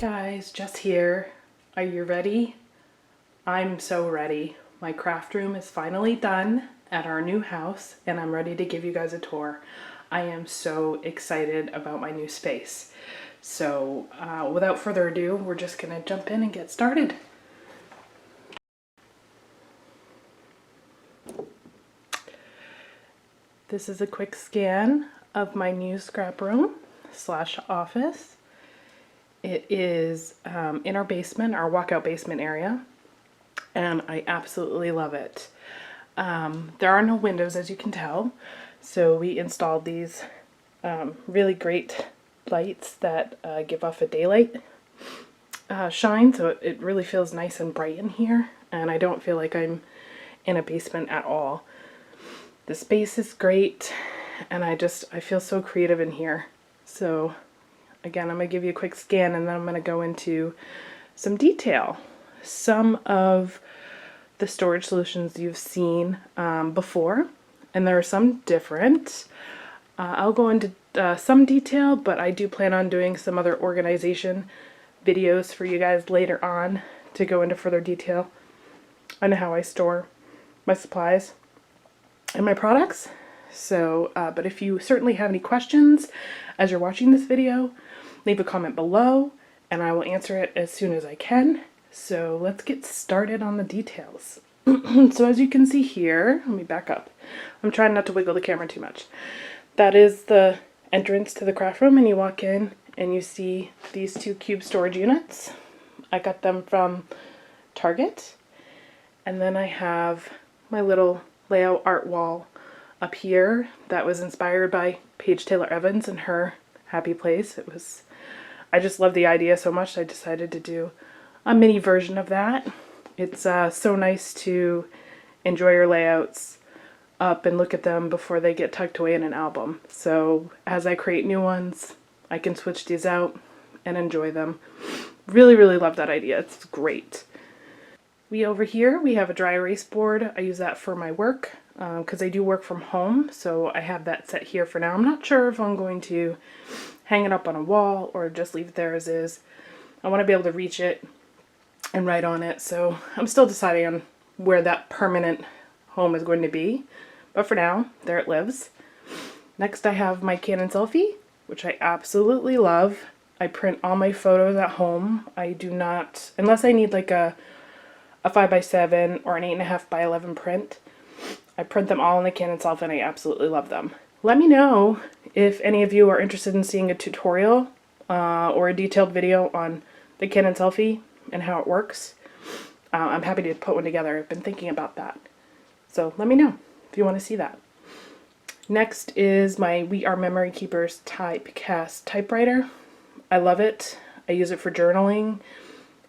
guys, Jess here. Are you ready? I'm so ready. My craft room is finally done at our new house and I'm ready to give you guys a tour. I am so excited about my new space. So without further ado, we're just gonna jump in and get started. This is a quick scan of my new scrap room / office. It is in our basement, our walkout basement area, and I absolutely love it. There are no windows, as you can tell, so we installed these really great lights that give off a daylight shine, so it really feels nice and bright in here, and I don't feel like I'm in a basement at all. The space is great, and I feel so creative in here. So again, I'm going to give you a quick scan and then I'm going to go into some detail. Some of the storage solutions you've seen before, and there are some different. I'll go into some detail, but I do plan on doing some other organization videos for you guys later on to go into further detail on how I store my supplies and my products. So, but if you certainly have any questions as you're watching this video, leave a comment below and I will answer it as soon as I can. So let's get started on the details. So as you can see here, let me back up. I'm trying not to wiggle the camera too much. That is the entrance to the craft room, and you walk in and you see these two cube storage units. I got them from Target. And then I have my little layout art wall up here that was inspired by Paige Taylor Evans and her Happy Place. I just love the idea so much I decided to do a mini version of that. It's so nice to enjoy your layouts up and look at them before they get tucked away in an album. So as I create new ones, I can switch these out and enjoy them. Really, really love that idea. It's great. Over here, we have a dry erase board. I use that for my work because I do work from home, so I have that set here for now. I'm not sure if I'm going to hang it up on a wall or just leave it there as is. I want to be able to reach it and write on it, so I'm still deciding on where that permanent home is going to be. But for now, there it lives. Next I have my Canon selfie, which I absolutely love. I print all my photos at home. I do not, unless I need like a 5x7 or an 8.5x11 print, I print them all in the Canon selfie and I absolutely love them. Let me know if any of you are interested in seeing a tutorial or a detailed video on the Canon selfie and how it works. I'm happy to put one together. I've been thinking about that. So let me know if you want to see that. Next is my We Are Memory Keepers Typecast typewriter. I love it. I use it for journaling.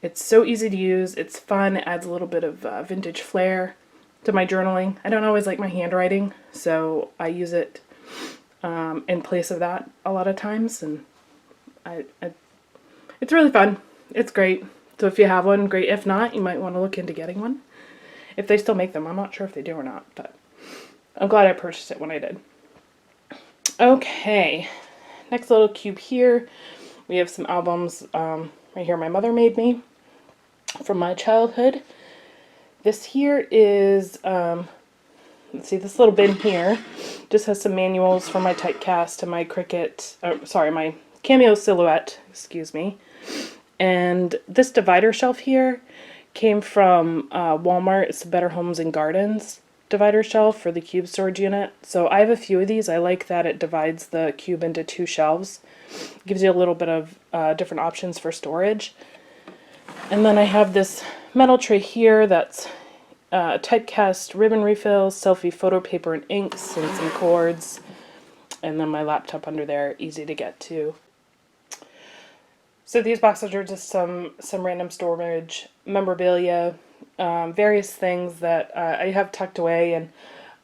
It's so easy to use. It's fun. It adds a little bit of vintage flair to my journaling. I don't always like my handwriting, so I use it in place of that a lot of times, and it's really fun. It's great. So if you have one, great. If not, you might want to look into getting one. If they still make them, I'm not sure if they do or not, but I'm glad I purchased it when I did. Okay, next little cube here. We have some albums right here my mother made me from my childhood. This here is, let's see, this little bin here just has some manuals for my typecast and my my Cameo Silhouette, excuse me. And this divider shelf here came from Walmart. It's the Better Homes and Gardens divider shelf for the cube storage unit. So I have a few of these. I like that it divides the cube into two shelves. It gives you a little bit of different options for storage. And then I have this metal tray here that's typecast ribbon refills, selfie photo paper and inks, and some cords. And then my laptop under there, easy to get to. So these boxes are just some random storage, memorabilia, various things that I have tucked away and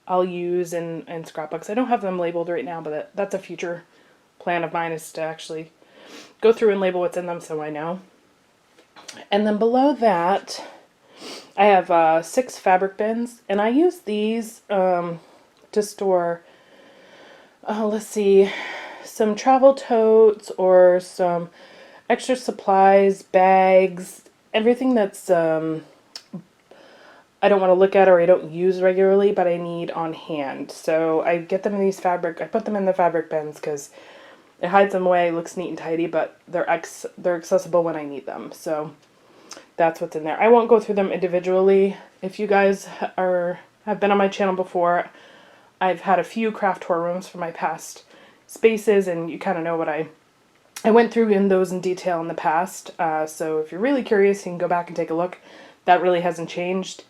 I'll use in scrapbooks. I don't have them labeled right now, but that's a future plan of mine, is to actually go through and label what's in them so I know. And then below that, I have 6 fabric bins, and I use these to store, let's see, some travel totes or some extra supplies, bags, everything that's I don't want to look at or I don't use regularly, but I need on hand. So I get them in these I put them in the fabric bins because it hides them away, looks neat and tidy, but they're accessible when I need them. So that's what's in there. I won't go through them individually. If you guys have been on my channel before, I've had a few craft tour rooms for my past spaces, and you kind of know what I went through in those in detail in the past. So if you're really curious, you can go back and take a look. That really hasn't changed.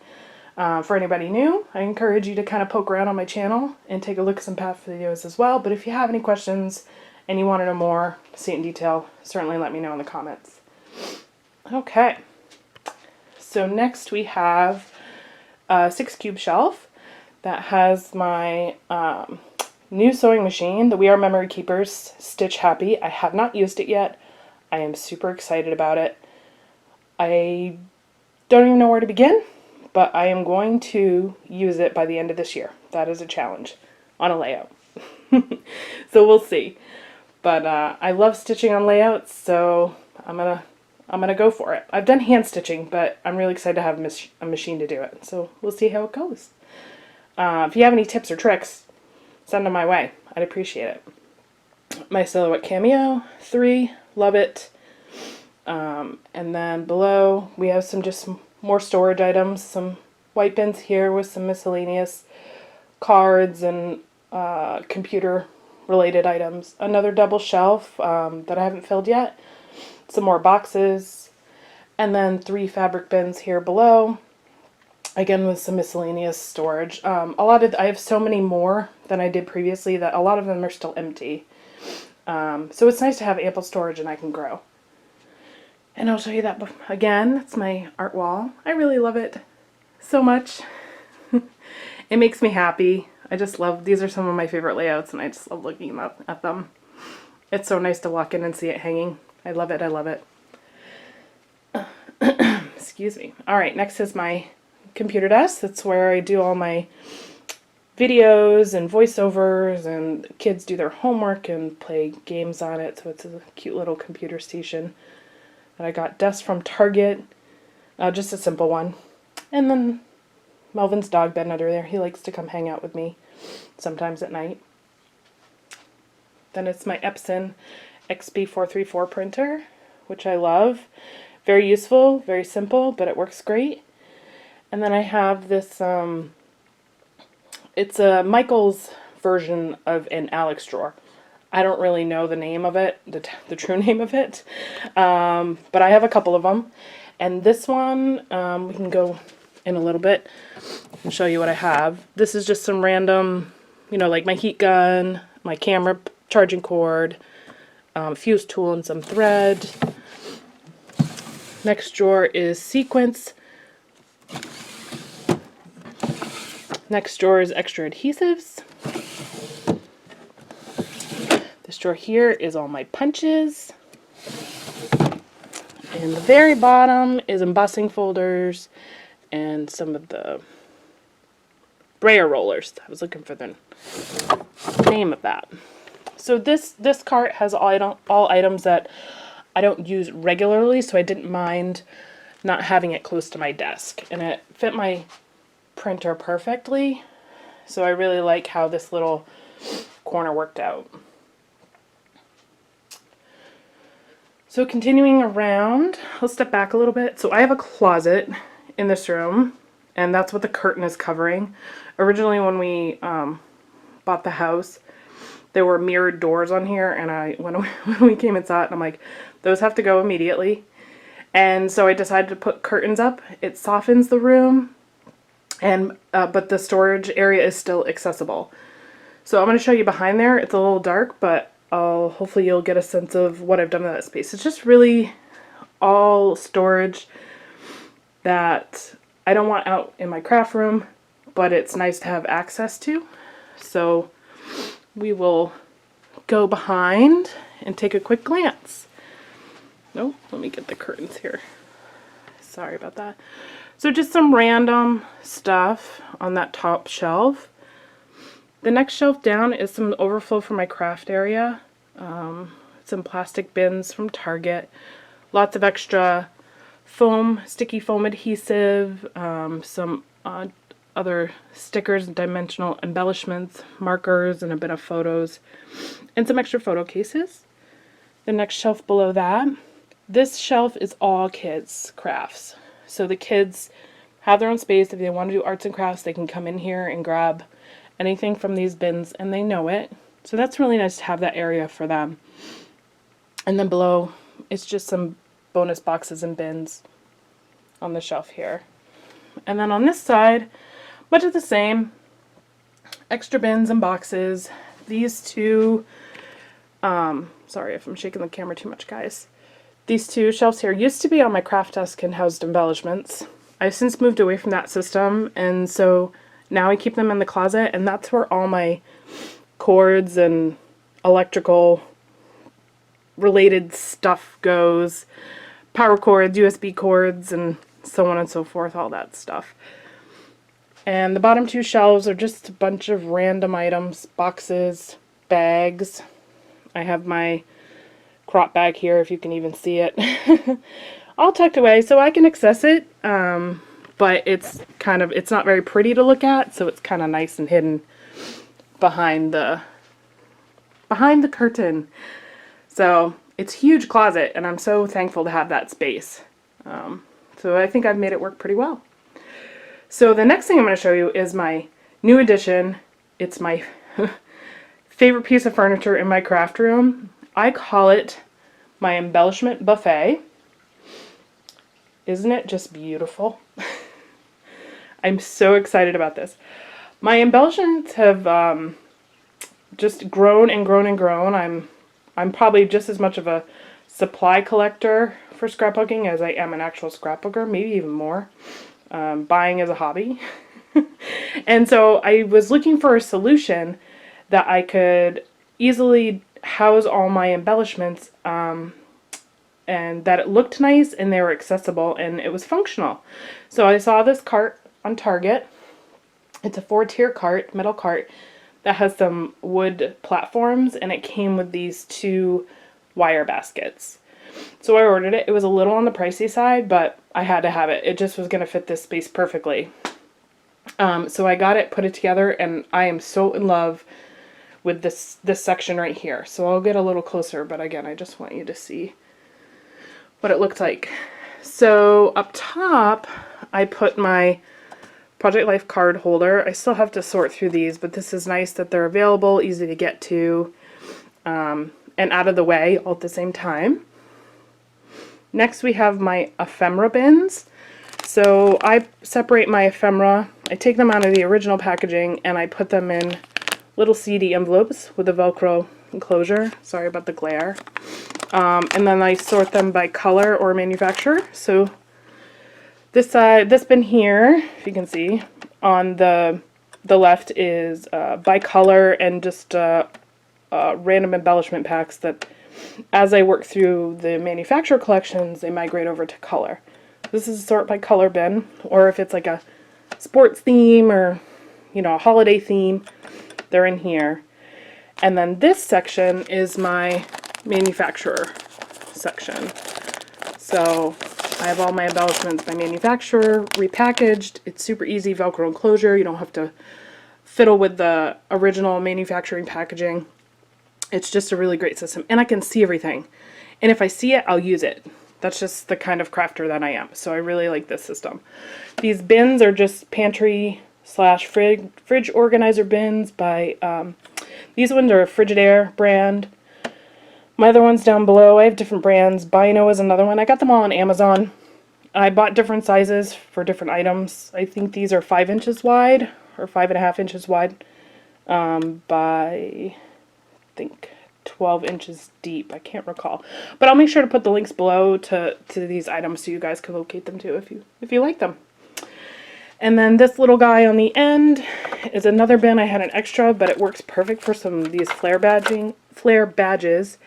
For anybody new, I encourage you to kind of poke around on my channel and take a look at some past videos as well. But if you have any questions and you want to know more, see it in detail, certainly let me know in the comments. Okay, so next we have a 6-cube shelf that has my new sewing machine, the We Are Memory Keepers Stitch Happy. I have not used it yet. I am super excited about it. I don't even know where to begin, but I am going to use it by the end of this year. That is a challenge on a layout. So we'll see. But I love stitching on layouts, so I'm gonna go for it. I've done hand stitching, but I'm really excited to have a machine to do it. So we'll see how it goes. If you have any tips or tricks, send them my way. I'd appreciate it. My Silhouette Cameo 3, love it. And then below we have some more storage items, some white bins here with some miscellaneous cards and computer related items. Another double shelf that I haven't filled yet. Some more boxes. And then 3 fabric bins here below. Again with some miscellaneous storage. I have so many more than I did previously that a lot of them are still empty. So it's nice to have ample storage and I can grow. And I'll show you that again. It's my art wall. I really love it so much. It makes me happy. I just love, these are some of my favorite layouts and I just love looking at them. It's so nice to walk in and see it hanging. I love it, I love it. Excuse me. Alright, next is my computer desk. That's where I do all my videos and voiceovers, and kids do their homework and play games on it, so it's a cute little computer station. And I got desk from Target, just a simple one. And then Melvin's dog bed under there. He likes to come hang out with me sometimes at night. Then it's my Epson XB434 printer, which I love. Very useful, very simple, but it works great. And then I have this, it's a Michael's version of an Alex drawer. I don't really know the name of it, the true name of it, but I have a couple of them. And this one, we can go in a little bit and show you what I have. This is just some random, like my heat gun, my camera charging cord, fuse tool and some thread. Next drawer is sequins. Next drawer is extra adhesives. This drawer here is all my punches. And the very bottom is embossing folders and some of the brayer rollers. I was looking for the name of that. So this cart has all items that I don't use regularly, so I didn't mind not having it close to my desk. And it fit my printer perfectly, so I really like how this little corner worked out. So continuing around, I'll step back a little bit. So I have a closet in this room, and that's what the curtain is covering. Originally when we bought the house, there were mirrored doors on here, and when we came and saw it, I'm like, those have to go immediately. And so I decided to put curtains up. It softens the room, and but the storage area is still accessible. So I'm going to show you behind there. It's a little dark, but hopefully you'll get a sense of what I've done in that space. It's just really all storage that I don't want out in my craft room, but it's nice to have access to. So we will go behind and take a quick glance. Nope, let me get the curtains here. Sorry about that. So just some random stuff on that top shelf. The next shelf down is some overflow from my craft area. some plastic bins from Target, lots of extra foam, sticky foam adhesive, some other stickers, dimensional embellishments, markers, and a bit of photos, and some extra photo cases. The next shelf below that, this shelf is all kids' crafts. So the kids have their own space. If they want to do arts and crafts, they can come in here and grab anything from these bins, and they know it. So that's really nice to have that area for them. And then below, it's just some bonus boxes and bins on the shelf here. And then on this side, much of the same, extra bins and boxes. These two, sorry if I'm shaking the camera too much, guys. These two shelves here used to be on my craft desk and housed embellishments. I've since moved away from that system, and so now I keep them in the closet, and that's where all my cords and electrical related stuff goes. Power cords, USB cords, and so on and so forth, all that stuff. And the bottom two shelves are just a bunch of random items, boxes, bags. I have my crop bag here, if you can even see it. All tucked away so I can access it, but it's not very pretty to look at, so it's kind of nice and hidden behind the curtain. So it's a huge closet, and I'm so thankful to have that space. So I think I've made it work pretty well. So the next thing I'm going to show you is my new addition. It's my favorite piece of furniture in my craft room. I call it my embellishment buffet. Isn't it just beautiful? I'm so excited about this. My embellishments have just grown and grown and grown. I'm probably just as much of a supply collector for scrapbooking as I am an actual scrapbooker, maybe even more. Buying as a hobby. And so I was looking for a solution that I could easily house all my embellishments, and that it looked nice and they were accessible and it was functional. So I saw this cart on Target. It's a 4-tier cart, metal cart, that has some wood platforms, and it came with these 2 wire baskets. So I ordered it. It was a little on the pricey side, but I had to have it. It just was going to fit this space perfectly. So I got it, put it together, and I am so in love with this section right here. So I'll get a little closer, but again, I just want you to see what it looked like. So up top, I put my Project Life card holder. I still have to sort through these, but this is nice that they're available, easy to get to, and out of the way all at the same time. Next we have my ephemera bins. So I separate my ephemera, I take them out of the original packaging, and I put them in little CD envelopes with a Velcro enclosure. Sorry about the glare. And then I sort them by color or manufacturer. So this side, this bin here, if you can see, on the left is by color and just random embellishment packs that, as I work through the manufacturer collections, they migrate over to color. This is a sort by color bin, or if it's like a sports theme or, you know, a holiday theme, they're in here. And then this section is my manufacturer section. So I have all my embellishments by manufacturer, repackaged. It's super easy, Velcro enclosure. You don't have to fiddle with the original manufacturing packaging. It's just a really great system, and I can see everything. And if I see it, I'll use it. That's just the kind of crafter that I am. So I really like this system. These bins are just pantry / fridge organizer bins by, these ones are a Frigidaire brand. My other ones down below, I have different brands. Bino is another one. I got them all on Amazon. I bought different sizes for different items. I think these are 5 inches wide, or 5.5 inches wide, by, I think, 12 inches deep. I can't recall. But I'll make sure to put the links below to these items so you guys can locate them too if you like them. And then this little guy on the end is another bin. I had an extra, but it works perfect for some of these flare badges.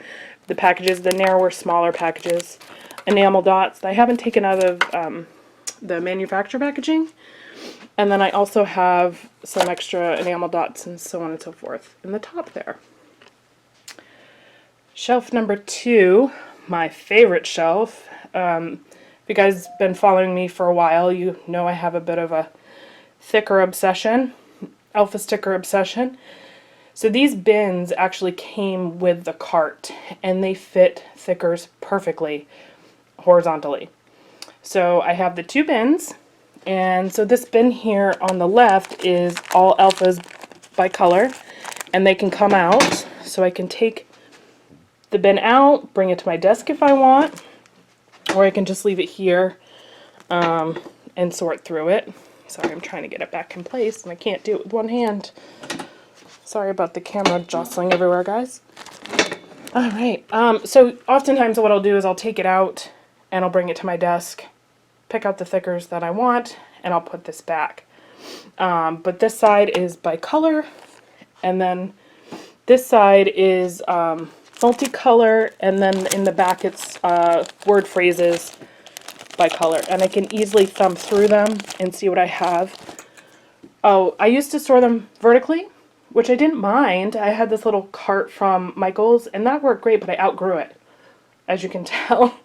The packages, the narrower, smaller packages. Enamel dots that I haven't taken out of the manufacturer packaging. And then I also have some extra enamel dots and so on and so forth in the top there. Shelf number 2, my favorite shelf. If you guys have been following me for a while, you know I have a bit of a thicker obsession, alpha sticker obsession. So these bins actually came with the cart, and they fit thickers perfectly horizontally. So I have the 2 bins, and so this bin here on the left is all alphas by color, and they can come out, so I can take the bin out, bring it to my desk if I want, or I can just leave it here and sort through it. Sorry, I'm trying to get it back in place, and I can't do it with one hand. Sorry about the camera jostling everywhere, guys. Alright, so oftentimes what I'll do is I'll take it out, and I'll bring it to my desk, pick out the thickers that I want, and I'll put this back. But this side is by color, and then this side is multicolor, and then in the back it's word phrases by color, and I can easily thumb through them and see what I have. Oh, I used to store them vertically, which I didn't mind. I had this little cart from Michael's, and that worked great, but I outgrew it. As you can tell,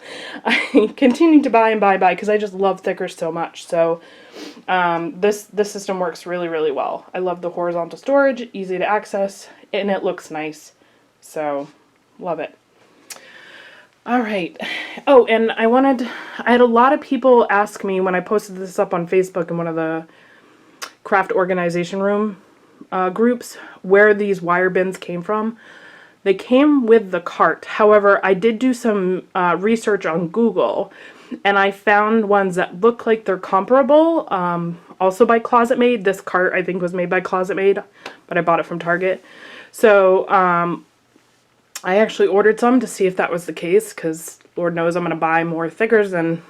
I continued to buy and buy because I just love thickers so much. So this system works really, really well. I love the horizontal storage, easy to access, and it looks nice. So love it. All right. Oh, and I had a lot of people ask me when I posted this up on Facebook in one of the craft organization room groups where these wire bins came from. They came with the cart. However, I did do some research on Google, and I found ones that look like they're comparable, also by Closet Made. This cart, I think, was made by Closet Made, but I bought it from Target. So I actually ordered some to see if that was the case, because Lord knows I'm going to buy more thickers and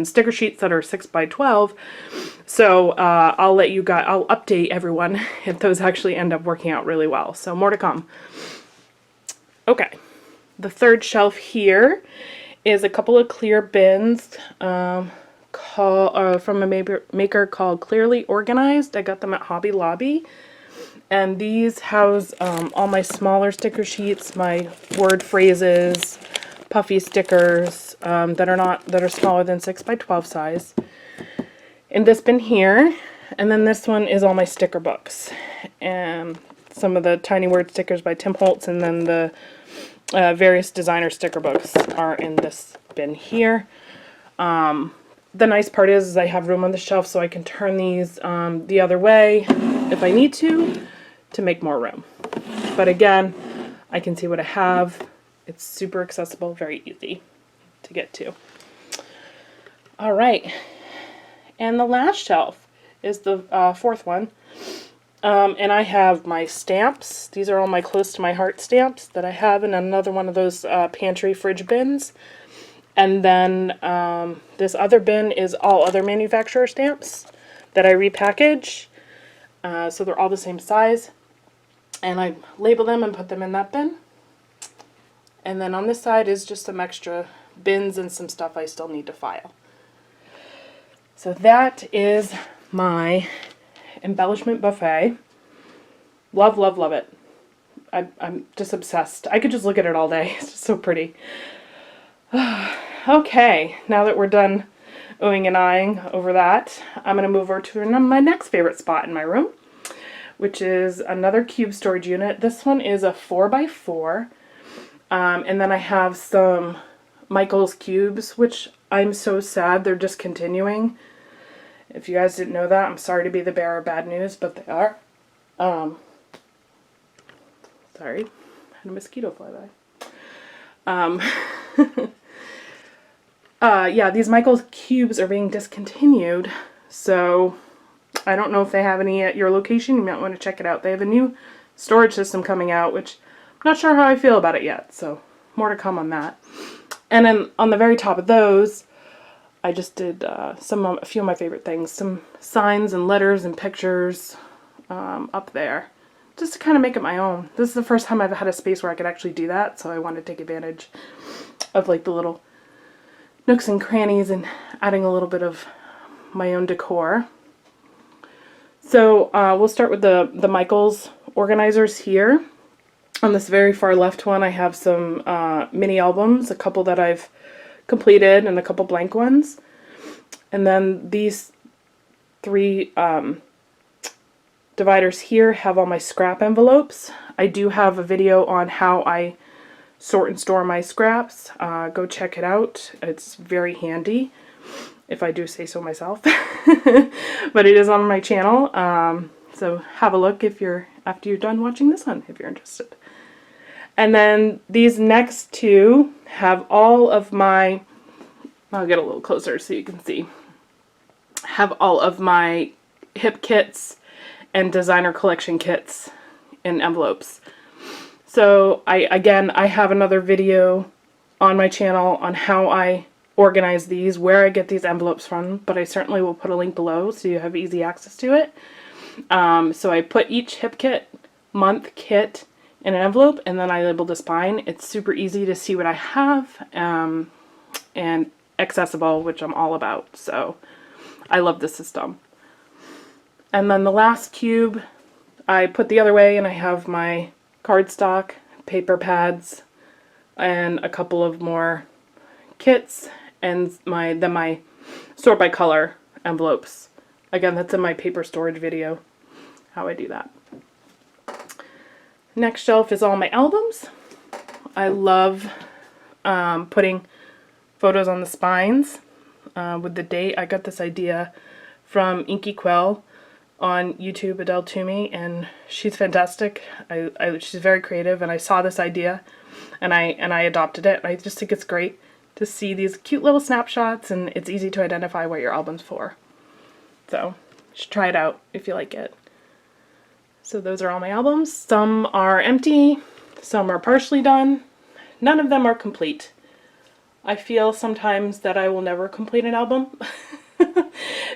sticker sheets that are 6 by 12. So I'll let you guys, I'll update everyone if those actually end up working out really well. So more to come. Okay, the third shelf here is a couple of clear bins from a maker called Clearly Organized. I got them at Hobby Lobby. And these house all my smaller sticker sheets, my word phrases, puffy stickers that are smaller than 6 by 12 size. In this bin here, and then this one is all my sticker books, and some of the tiny word stickers by Tim Holtz, and then the various designer sticker books are in this bin here. The nice part is I have room on the shelf, so I can turn these the other way if I need to make more room. But again, I can see what I have. It's super accessible, very easy to get to. All right, and the last shelf is the fourth one. And I have my stamps. These are all my close to my heart stamps that I have in another one of those pantry fridge bins. And then this other bin is all other manufacturer stamps that I repackage. So they're all the same size. And I label them and put them in that bin. And then on this side is just some extra bins and some stuff I still need to file. So that is my embellishment buffet. Love, love, love it. I'm just obsessed. I could just look at it all day. It's just so pretty. Okay, now that we're done oohing and eyeing over that, I'm going to move over to my next favorite spot in my room, which is another cube storage unit. This one is a 4x4, and then I have some Michael's cubes, which I'm so sad they're discontinuing. If you guys didn't know that, I'm sorry to be the bearer of bad news, but they are. Sorry, I had a mosquito fly by. Yeah, these Michael's cubes are being discontinued, so I don't know if they have any at your location. You might want to check it out. They have a new storage system coming out, which I'm not sure how I feel about it yet, so more to come on that. And then on the very top of those, I just did a few of my favorite things, some signs and letters and pictures up there, just to kind of make it my own. This is the first time I've had a space where I could actually do that, so I wanted to take advantage of like the little nooks and crannies and adding a little bit of my own decor. So we'll start with the Michael's organizers here. On this very far left one, I have some mini albums, a couple that I've completed and a couple blank ones. And then these three dividers here have all my scrap envelopes. I do have a video on how I sort and store my scraps. Go check it out. It's very handy, if I do say so myself. But it is on my channel. So have a look after you're done watching this one, if you're interested. And then these next two have all of my, I'll get a little closer so you can see, have all of my hip kits and designer collection kits in envelopes. So I have another video on my channel on how I organize these, where I get these envelopes from, but I certainly will put a link below so you have easy access to it. So I put each hip kit, month kit in an envelope, and then I label the spine. It's super easy to see what I have, and accessible, which I'm all about. So I love this system. And then the last cube I put the other way, and I have my cardstock, paper pads, and a couple of more kits, and my sort by color envelopes. Again, that's in my paper storage video, how I do that. Next shelf is all my albums. I love putting photos on the spines with the date. I got this idea from Inky Quell on YouTube, Adele Toomey, and she's fantastic. She's very creative, and I saw this idea and I adopted it. I just think it's great to see these cute little snapshots, and it's easy to identify what your album's for. So you should try it out if you like it. So those are all my albums. Some are empty, some are partially done. None of them are complete. I feel sometimes that I will never complete an album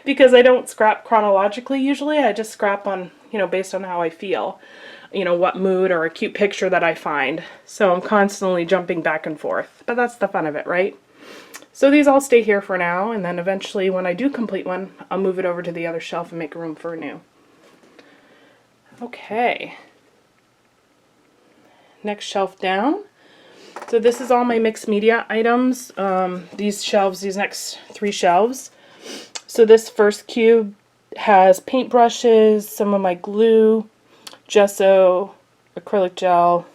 because I don't scrap chronologically usually. I just scrap on, based on how I feel, what mood or a cute picture that I find. So I'm constantly jumping back and forth, but that's the fun of it, right? So these all stay here for now, and then eventually when I do complete one, I'll move it over to the other shelf and make room for a new. Okay. Next shelf down. So this is all my mixed media items. These next three shelves. So this first cube has paintbrushes, some of my glue, gesso, acrylic gel,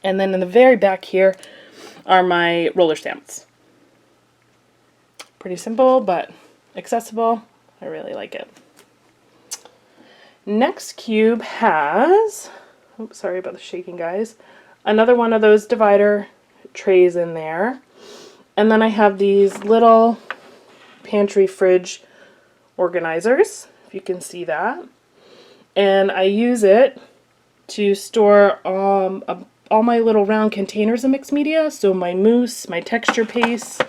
and then in the very back here are my roller stamps. Pretty simple, but accessible. I really like it. Next cube has, oops, sorry about the shaking, guys, another one of those divider trays in there. And then I have these little pantry fridge organizers, if you can see that. And I use it to store all my little round containers of mixed media. So my mousse, my texture paste,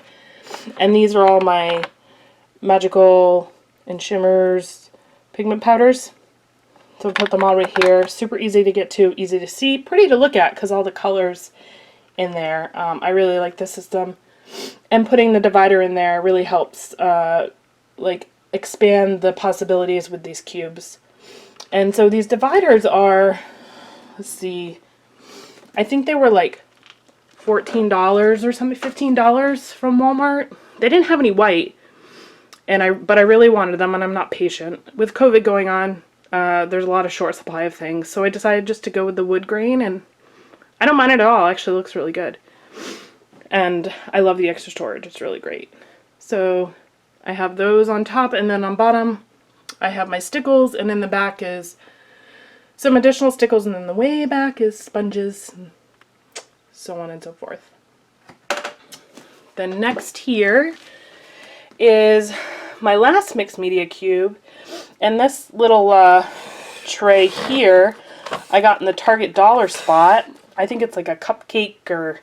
and these are all my magical and shimmers pigment powders. So I'll put them all right here. Super easy to get to, easy to see, pretty to look at because all the colors in there. I really like this system. And putting the divider in there really helps expand the possibilities with these cubes. And so these dividers are, let's see, I think they were like $14 or something, $15 from Walmart. They didn't have any white, but I really wanted them, and I'm not patient. With COVID going on, there's a lot of short supply of things, so I decided just to go with the wood grain, and I don't mind it at all. Actually, it looks really good. And I love the extra storage. It's really great. So I have those on top, and then on bottom I have my stickles, and in the back is some additional stickles, and then the way back is sponges, and so on and so forth. Then next here is my last mixed media cube, and this little tray here I got in the Target dollar spot. I think it's like a cupcake or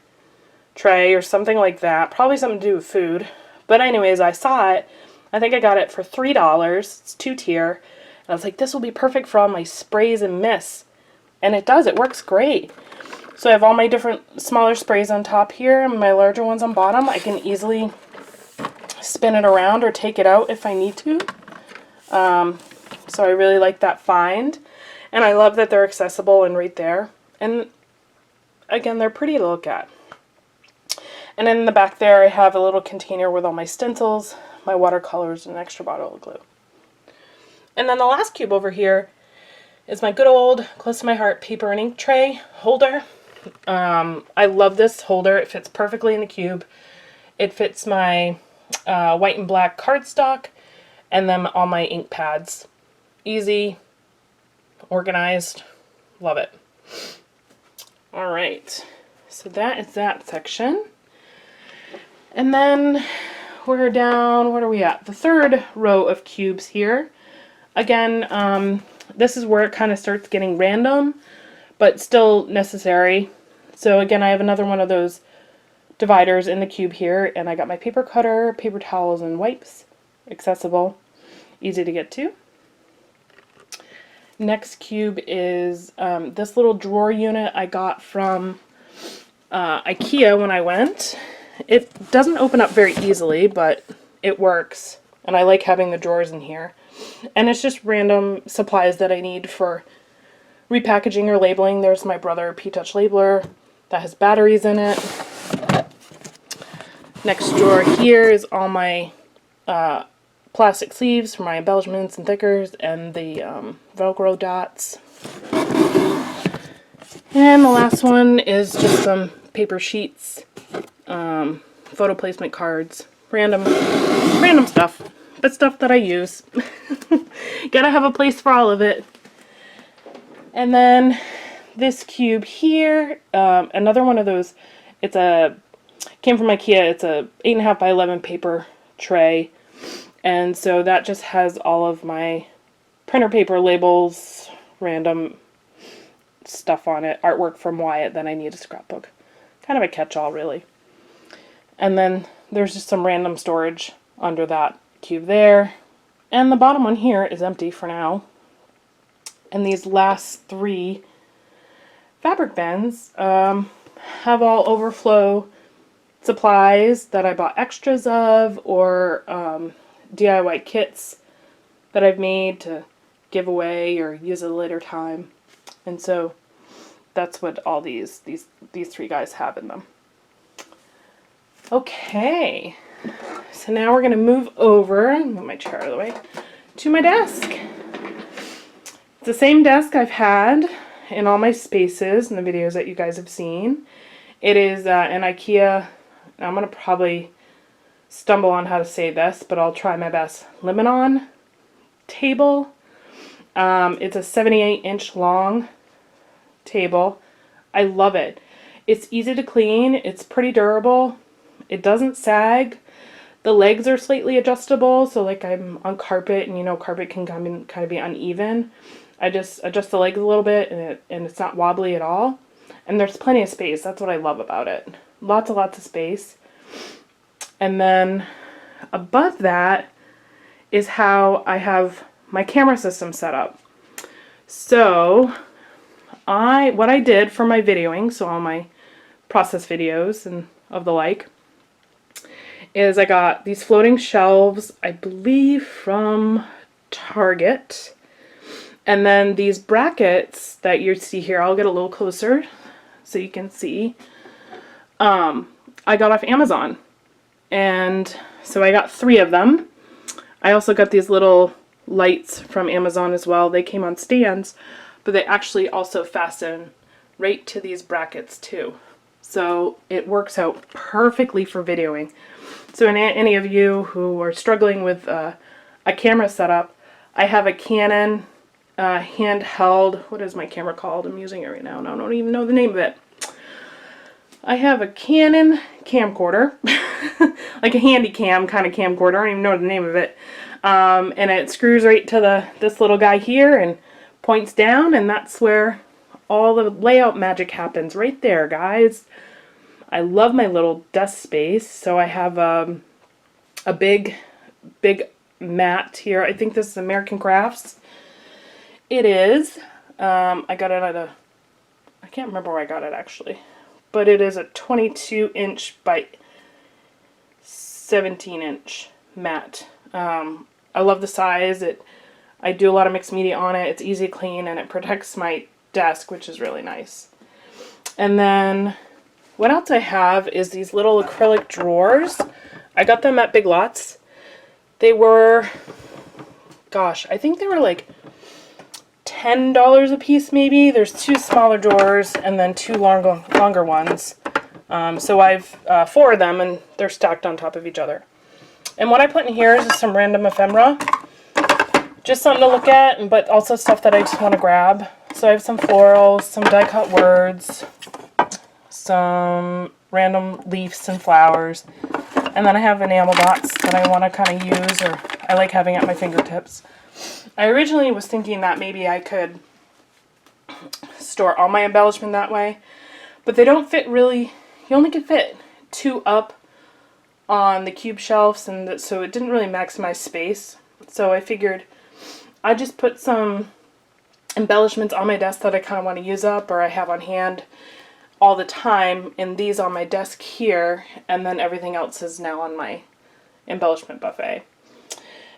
tray or something like that. Probably something to do with food. But anyways, I saw it. I think I got it for $3. It's 2-tier. And I was like, this will be perfect for all my sprays and mists. And it does. It works great. So I have all my different smaller sprays on top here and my larger ones on bottom. I can easily spin it around or take it out if I need to. So I really like that find. And I love that they're accessible and right there. And again, they're pretty to look at. And then in the back there, I have a little container with all my stencils, my watercolors, and an extra bottle of glue. And then the last cube over here is my good old, close to my heart, paper and ink tray holder. I love this holder. It fits perfectly in the cube. It fits my white and black cardstock and then all my ink pads. Easy, organized, love it. All right, so that is that section. And then we're down, what are we at? The third row of cubes here. Again, this is where it kind of starts getting random, but still necessary. So again, I have another one of those dividers in the cube here, and I got my paper cutter, paper towels, and wipes. Accessible, easy to get to. Next cube is this little drawer unit I got from Ikea when I went. It doesn't open up very easily, but it works, and I like having the drawers in here. And it's just random supplies that I need for repackaging or labeling. There's my Brother P-Touch labeler that has batteries in it. Next drawer here is all my plastic sleeves for my embellishments and thickers and the Velcro dots. And the last one is just some paper sheets, photo placement cards, random stuff, but stuff that I use. Gotta have a place for all of it. And then this cube here, another one of those, came from Ikea. It's a 8.5 by 11 paper tray. And so that just has all of my printer paper labels, random stuff on it, artwork from Wyatt that I need a scrapbook. Kind of a catch-all, really. And then there's just some random storage under that cube there. And the bottom one here is empty for now. And these last three fabric bins have all overflow supplies that I bought extras of, or DIY kits that I've made to give away or use at a later time. And so that's what all these three guys have in them. Okay, so now we're going to move over, move my chair out of the way, to my desk. It's the same desk I've had in all my spaces in the videos that you guys have seen. It is an Ikea, I'm going to probably stumble on how to say this, but I'll try my best, Linnmon table. It's a 78-inch long table. I love it. It's easy to clean, it's pretty durable, it doesn't sag. The legs are slightly adjustable, so like I'm on carpet, and you know carpet can kind of be uneven. I just adjust the legs a little bit, and it's not wobbly at all. And there's plenty of space. That's what I love about it. Lots of space. And then above that is how I have my camera system set up. So what I did for my videoing, so all my process videos and of the like, is I got these floating shelves, I believe from Target. And then these brackets that you see here, I'll get a little closer so you can see. I got off Amazon. And so I got 3 of them. I also got these little lights from Amazon as well. They came on stands, but they actually also fasten right to these brackets too. So it works out perfectly for videoing. So any of you who are struggling with a camera setup, I have a Canon handheld, what is my camera called? I'm using it right now and I don't even know the name of it. I have a Canon camcorder, like a handy cam kind of camcorder, I don't even know the name of it. And it screws right to this little guy here and points down, and that's where all the layout magic happens, right there, guys. I love my little desk space, so I have a big mat here. I think this is American Crafts. It is. I got it at I can't remember where I got it actually, but it is a 22-inch by 17-inch mat. I love the size. I do a lot of mixed media on it. It's easy to clean, and it protects my desk, which is really nice. And then what else I have is these little acrylic drawers. I got them at Big Lots. They were, gosh, I think they were like $10 a piece maybe. There's 2 smaller drawers and then 2 longer ones. So I've 4 of them, and they're stacked on top of each other. And what I put in here is just some random ephemera. Just something to look at, but also stuff that I just want to grab. So I have some florals, some die-cut words, some random leaves and flowers. And then I have enamel dots that I want to kind of use, or I like having at my fingertips. I originally was thinking that maybe I could store all my embellishment that way, but they don't fit really. You only can fit 2 up on the cube shelves, and so it didn't really maximize space. So I figured I'd just put some embellishments on my desk that I kind of want to use up, or I have on hand all the time, and these on my desk here, and then everything else is now on my embellishment buffet.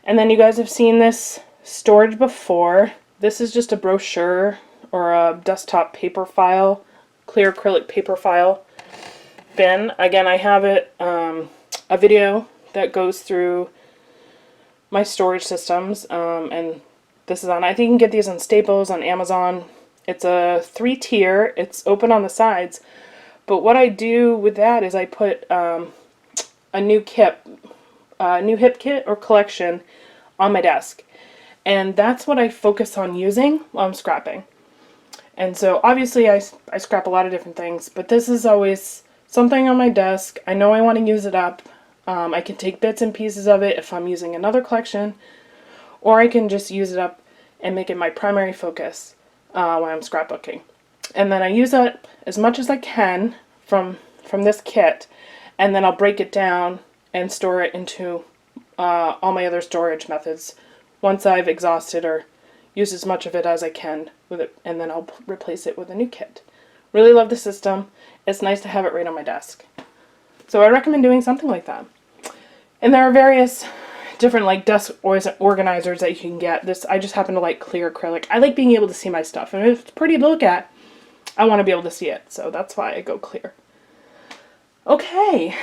And then you guys have seen this storage before. This is just a brochure or a desktop paper file, clear acrylic paper file bin. Again, I have it a video that goes through my storage systems, and this is on, I think you can get these on Staples, on Amazon. It's a 3-tier, it's open on the sides, but what I do with that is I put a new hip kit or collection on my desk, and that's what I focus on using while I'm scrapping. And so obviously I scrap a lot of different things, but this is always something on my desk. I know I want to use it up. I can take bits and pieces of it if I'm using another collection, or I can just use it up and make it my primary focus when I'm scrapbooking. And then I use up as much as I can from this kit, and then I'll break it down and store it into all my other storage methods once I've exhausted or used as much of it as I can with it, and then I'll replace it with a new kit. Really love the system. It's nice to have it right on my desk. So I recommend doing something like that. And there are various different like desk organizers that you can get. This, I just happen to like clear acrylic. I like being able to see my stuff, and if it's pretty to look at, I want to be able to see it. So that's why I go clear. Okay,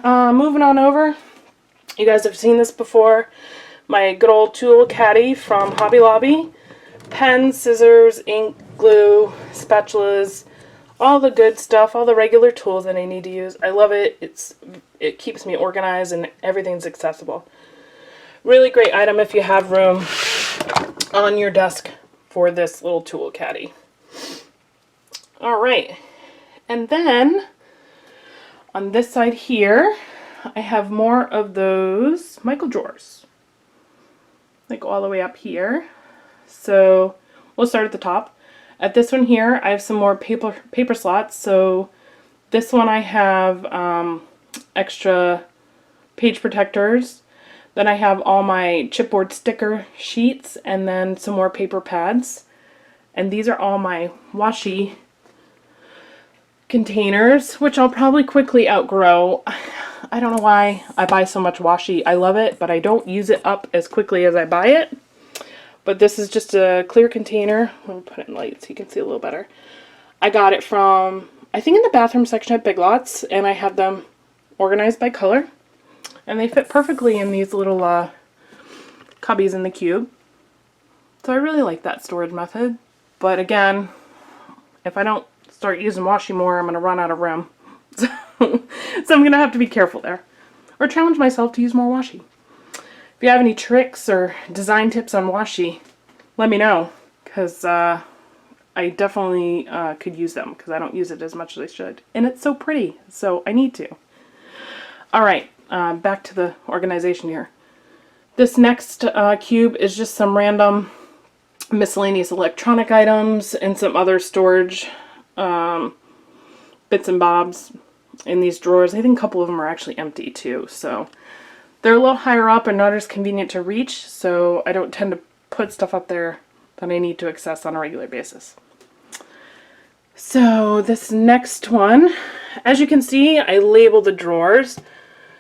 moving on over. You guys have seen this before. My good old tool caddy from Hobby Lobby. Pens, scissors, ink, glue, spatulas, all the good stuff, all the regular tools that I need to use. I love it. It keeps me organized and everything's accessible. Really great item if you have room on your desk for this little tool caddy. All right, and then on this side here, I have more of those Michael drawers. They go all the way up here. So we'll start at the top. At this one here, I have some more paper slots. So this one I have extra page protectors. Then I have all my chipboard sticker sheets, and then some more paper pads. And these are all my washi containers, which I'll probably quickly outgrow. I don't know why I buy so much washi. I love it, but I don't use it up as quickly as I buy it. But this is just a clear container. Let me put it in light so you can see a little better. I got it from, I think, in the bathroom section at Big Lots, and I have them organized by color. And they fit perfectly in these little cubbies in the cube. So I really like that storage method. But again, if I don't start using washi more, I'm going to run out of room. So I'm going to have to be careful there. Or challenge myself to use more washi. If you have any tricks or design tips on washi, let me know. Because I definitely could use them. Because I don't use it as much as I should. And it's so pretty. So I need to. Alright. Back to the organization here. This next cube is just some random miscellaneous electronic items and some other storage bits and bobs in these drawers. I think a couple of them are actually empty too, so they're a little higher up and not as convenient to reach, so I don't tend to put stuff up there that I need to access on a regular basis. So this next one, as you can see, I labeled the drawers.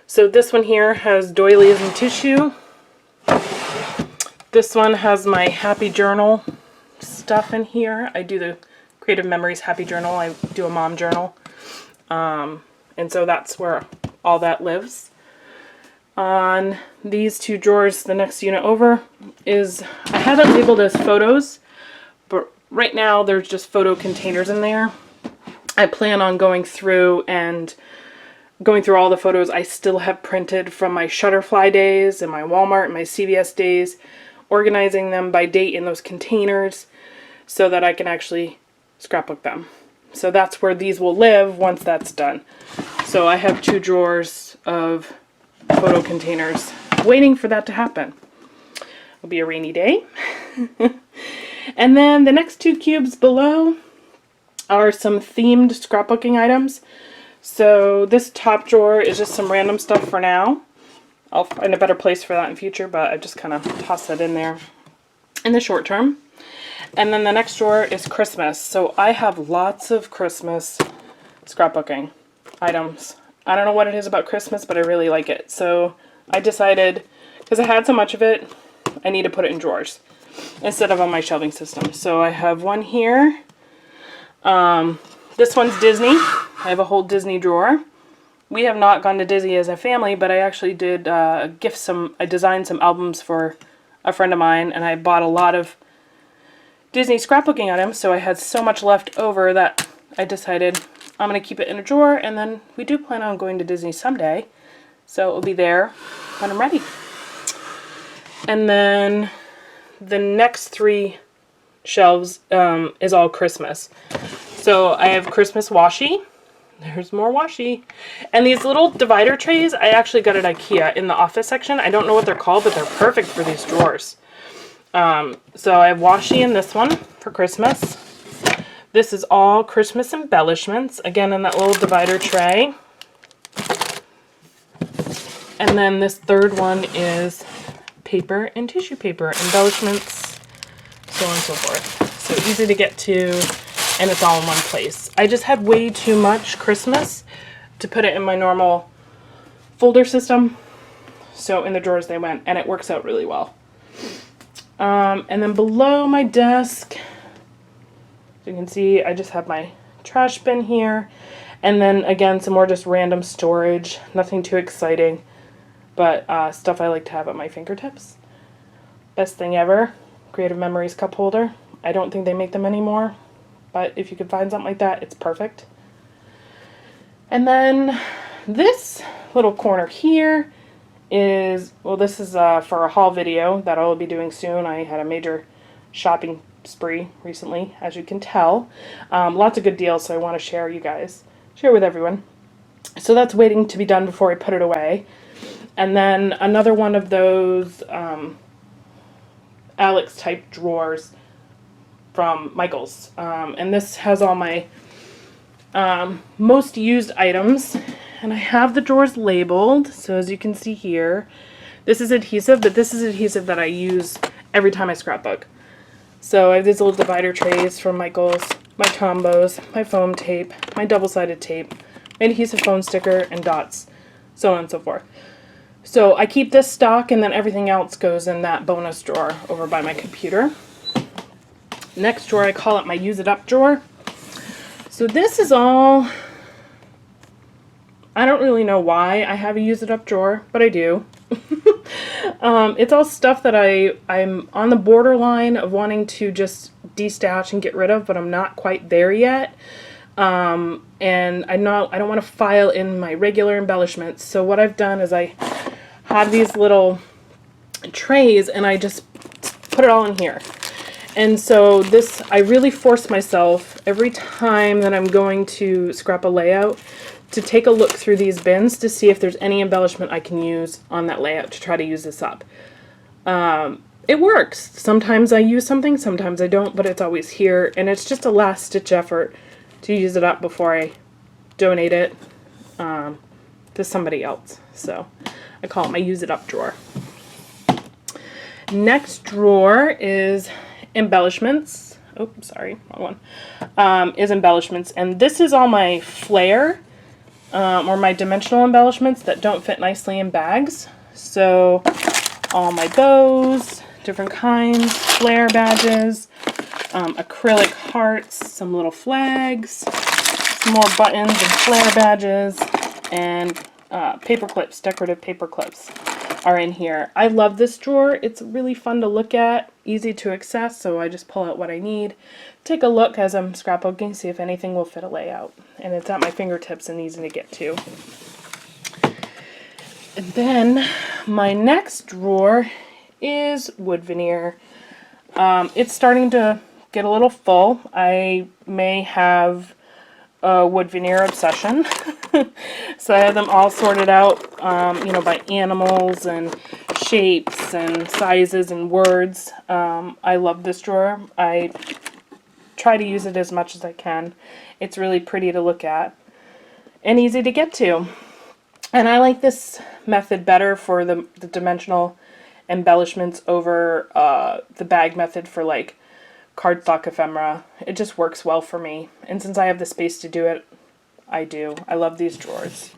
So this one here has doilies and tissue. This one has my happy journal stuff in here. I do the Creative Memories Happy Journal. I do a mom journal. And so that's where all that lives. On these two drawers, the next unit over is, I have it labeled as photos, but right now there's just photo containers in there. I plan on going through all the photos I still have printed from my Shutterfly days and my Walmart and my CVS days, organizing them by date in those containers so that I can actually scrapbook them. So that's where these will live once that's done. So I have 2 drawers of photo containers waiting for that to happen. It'll be a rainy day. And then the next 2 cubes below are some themed scrapbooking items. So this top drawer is just some random stuff for now. I'll find a better place for that in future, but I just kind of toss that in there in the short term. And then the next drawer is Christmas. So I have lots of Christmas scrapbooking items. I don't know what it is about Christmas, but I really like it. So I decided, because I had so much of it, I need to put it in drawers instead of on my shelving system. So I have one here. This one's Disney. I have a whole Disney drawer. We have not gone to Disney as a family, but I actually did I designed some albums for a friend of mine, and I bought a lot of Disney scrapbooking items, so I had so much left over that I decided I'm going to keep it in a drawer, and then we do plan on going to Disney someday, so it will be there when I'm ready. And then the next 3 shelves is all Christmas. So I have Christmas washi. There's more washi. And these little divider trays, I actually got at Ikea in the office section. I don't know what they're called, but they're perfect for these drawers. So I have washi in this one for Christmas. This is all Christmas embellishments, again in that little divider tray. And then this third one is paper and tissue paper, embellishments, so on and so forth. So easy to get to, and it's all in one place. I just had way too much Christmas to put it in my normal folder system, so in the drawers they went, and it works out really well. And then below my desk, as you can see, I just have my trash bin here, and then again some more just random storage, nothing too exciting, but stuff I like to have at my fingertips. Best thing ever, Creative Memories cup holder. I don't think they make them anymore, but if you can find something like that, it's perfect. And then this little corner here is, well, this is for a haul video that I'll be doing soon. I had a major shopping spree recently, as you can tell. Lots of good deals, so I want to share with everyone. So that's waiting to be done before I put it away. And then another one of those Alex type drawers from Michaels. And this has all my most used items. And I have the drawers labeled, so as you can see here, this is adhesive, but this is adhesive that I use every time I scrapbook. So I have these little divider trays from Michaels, my Tombos, my foam tape, my double-sided tape, my adhesive foam sticker, and dots, so on and so forth. So I keep this stock, and then everything else goes in that bonus drawer over by my computer. Next drawer, I call it my use it up drawer. So this is all, I don't really know why I have a use it up drawer, but I do. It's all stuff that I'm on the borderline of wanting to just destash and get rid of, but I'm not quite there yet. And I don't want to file in my regular embellishments. So what I've done is I have these little trays and I just put it all in here. And so this, I really force myself every time that I'm going to scrap a layout to take a look through these bins to see if there's any embellishment I can use on that layout to try to use this up. It works. Sometimes I use something, sometimes I don't, but it's always here, and it's just a last stitch effort to use it up before I donate it to somebody else. So I call it my use it up drawer. Next drawer is embellishments. Oh, sorry, wrong one. Is embellishments, and this is all my flare or my dimensional embellishments that don't fit nicely in bags. So all my bows, different kinds, flare badges, acrylic hearts, some little flags, some more buttons and flare badges, and paper clips, decorative paper clips are in here. I love this drawer. It's really fun to look at, easy to access, so I just pull out what I need. Take a look as I'm scrapbooking, see if anything will fit a layout. And it's at my fingertips and easy to get to. And then my next drawer is wood veneer. It's starting to get a little full. I may have a wood veneer obsession. So I have them all sorted out, you know, by animals and shapes and sizes and words. I love this drawer. I try to use it as much as I can. It's really pretty to look at and easy to get to. And I like this method better for the dimensional embellishments over the bag method for like cardstock ephemera. It just works well for me. And since I have the space to do it, I do. I love these drawers.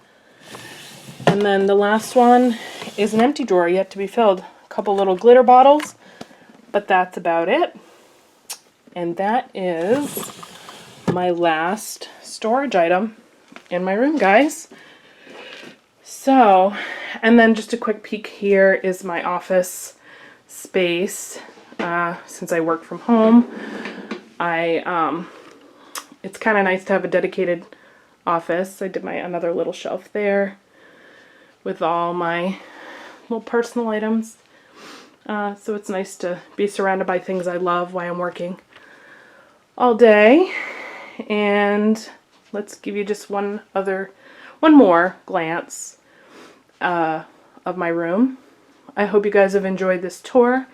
And then the last one is an empty drawer yet to be filled. A couple little glitter bottles, but that's about it. And that is my last storage item in my room, guys. So, and then just a quick peek here is my office space. Since I work from home, it's kind of nice to have a dedicated office. I did my another little shelf there with all my little personal items. So it's nice to be surrounded by things I love while I'm working all day. And let's give you just one more glance of my room. I hope you guys have enjoyed this tour.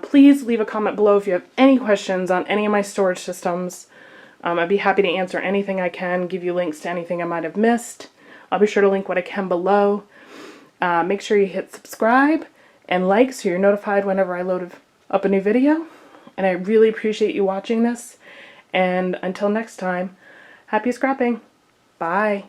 Please leave a comment below if you have any questions on any of my storage systems. I'd be happy to answer anything I can, give you links to anything I might have missed. I'll be sure to link what I can below. Make sure you hit subscribe and like so you're notified whenever I load up a new video. And I really appreciate you watching this. And until next time, happy scrapping. Bye.